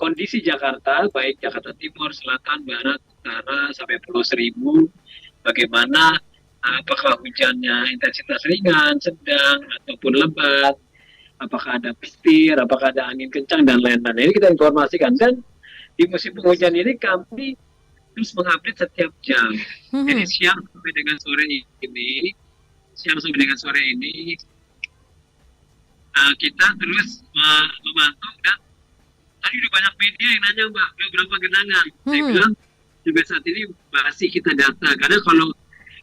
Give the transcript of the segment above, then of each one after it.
kondisi Jakarta, baik Jakarta Timur, Selatan, Barat, Utara, sampai Pulau Seribu, bagaimana apakah hujannya intensitas ringan, sedang, ataupun lebat, apakah ada petir, apakah ada angin kencang, dan lain-lain. Ini kita informasikan. Dan di musim penghujan ini kami terus mengupdate setiap jam. Jadi siang sampai dengan sore ini, kita terus memantau. Dan tadi udah banyak media yang nanya, Mbak, berapa genangan. Saya bilang sampai saat ini masih kita data, karena kalau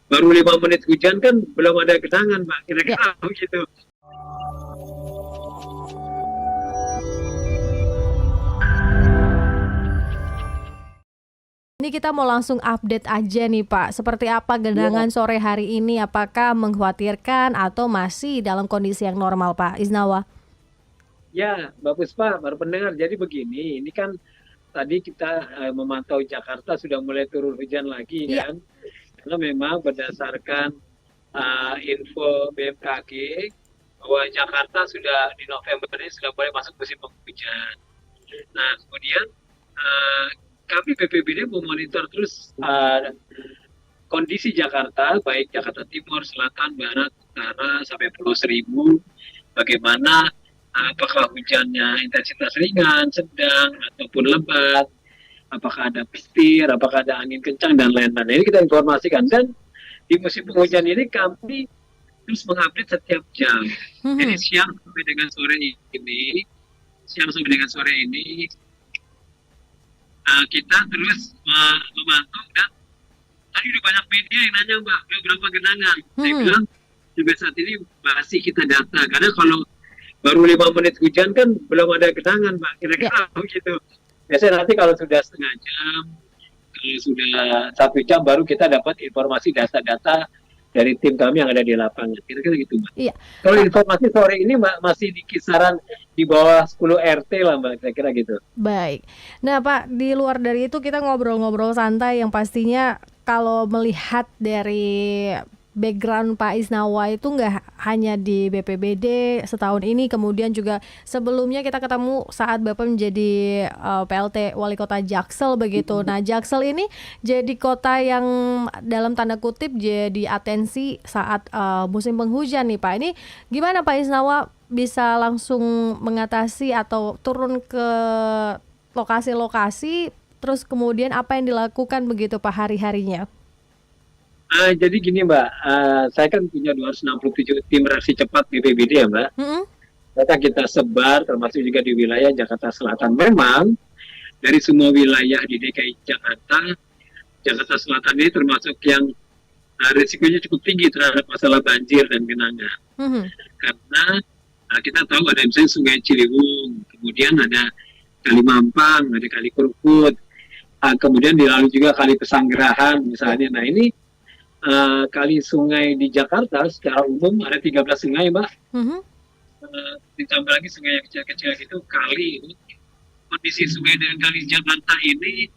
baru 5 menit hujan kan belum ada genangan, Mbak, kira-kira begitu. Ini kita mau langsung update aja nih Pak, seperti apa genangan sore hari ini, apakah mengkhawatirkan atau masih dalam kondisi yang normal Pak Isnawa? Ya, Mbak Puspa, baru pendengar. Jadi begini, ini kan tadi kita memantau Jakarta sudah mulai turun hujan lagi kan. Karena memang berdasarkan info BMKG bahwa Jakarta sudah di November ini sudah mulai masuk musim penghujan. Nah, kemudian kami BPBD memonitor terus kondisi Jakarta, baik Jakarta Timur, Selatan, Barat, Utara, sampai Pulau Seribu, bagaimana apakah hujannya intensitas ringan, sedang, ataupun lebat, apakah ada petir, apakah ada angin kencang, dan lain-lain. Ini kita informasikan. Dan di musim penghujan ini kami terus mengupdate setiap jam. Jadi siang sampai dengan sore ini, kita terus memantau. Dan tadi udah banyak media yang nanya, Mbak, berapa genangan. Saya bilang sampai saat ini masih kita data, karena kalau baru 5 menit hujan kan belum ada genangan, Mbak, kira-kira begitu. Biasanya nanti kalau sudah setengah jam, kalau sudah 1 jam, baru kita dapat informasi data-data dari tim kami yang ada di lapangan. Kira-kira gitu, Mbak. Iya. Kalau informasi sore ini, Mbak, masih di kisaran di bawah 10 RT lah, Mbak, kira-kira gitu. Baik. Nah Pak, di luar dari itu kita ngobrol-ngobrol santai yang pastinya kalau melihat dari background Pak Isnawa itu nggak hanya di BPBD setahun ini, kemudian juga sebelumnya kita ketemu saat Bapak menjadi PLT Wali Kota Jaksel begitu. Nah Jaksel ini jadi kota yang dalam tanda kutip jadi atensi saat musim penghujan nih Pak. Ini gimana Pak Isnawa bisa langsung mengatasi atau turun ke lokasi-lokasi, terus kemudian apa yang dilakukan begitu Pak hari-harinya? Jadi gini, Mbak, saya kan punya 267 tim reaksi cepat BPBD ya, Mbak. Data kita sebar termasuk juga di wilayah Jakarta Selatan. Memang dari semua wilayah di DKI Jakarta Selatan ini termasuk yang risikonya cukup tinggi terhadap masalah banjir dan genangan. Karena kita tahu ada misalnya Sungai Ciliwung, kemudian ada Kali Mampang, ada Kali Kerukut, kemudian dilalui juga Kali Pesanggerahan misalnya. Nah ini kali sungai di Jakarta secara umum ada 13 sungai, Mbak. Ditambah lagi sungai yang kecil-kecil gitu, kali. Kondisi sungai dan kali Jakarta ini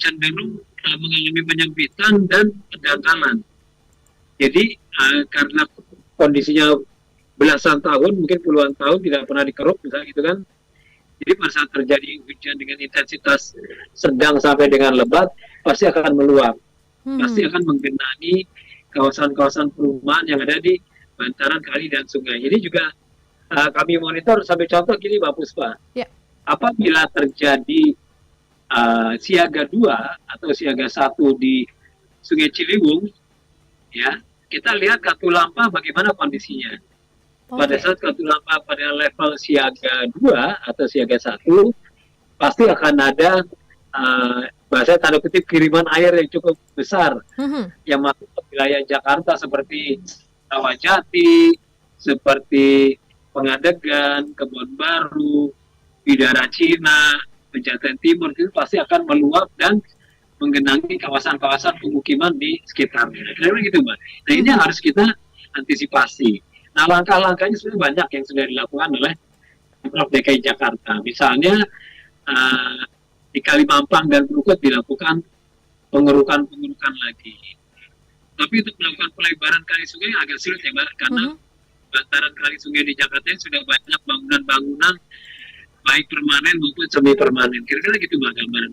cenderung mengalami penyempitan dan pendangkalan. Jadi karena kondisinya belasan tahun, mungkin puluhan tahun tidak pernah dikeruk, misalnya gitu kan. Jadi pada saat terjadi hujan dengan intensitas sedang sampai dengan lebat, pasti akan meluap. Pasti akan menggenangi kawasan-kawasan perumahan yang ada di bantaran kali dan sungai. Ini juga kami monitor sampai contoh gini, Mbak Puspa. Apabila terjadi siaga 2 atau siaga 1 di Sungai Ciliwung, ya kita lihat Katulampa bagaimana kondisinya. Pada saat Katulampa pada level siaga 2 atau siaga 1, pasti akan ada bahasa tanda kutip kiriman air yang cukup besar yang masuk ke wilayah Jakarta seperti Rawajati, seperti Pengadegan, Kebon Baru, Bidara Cina, Pejaten Timur, itu pasti akan meluap dan menggenangi kawasan-kawasan pemukiman di sekitarnya. Kira-kira gitu, Mbak. Nah ini harus kita antisipasi. Nah langkah-langkahnya sebenarnya banyak yang sudah dilakukan oleh Pemprov DKI Jakarta. Misalnya di Kali Mampang dan Kerukut dilakukan pengerukan lagi. Tapi untuk melakukan pelebaran kali sungai agak sulit ya, Mbak, karena bantaran kali sungai di Jakarta sudah banyak bangunan-bangunan baik permanen maupun semi permanen. Kira-kira gitu Mbak gambaran.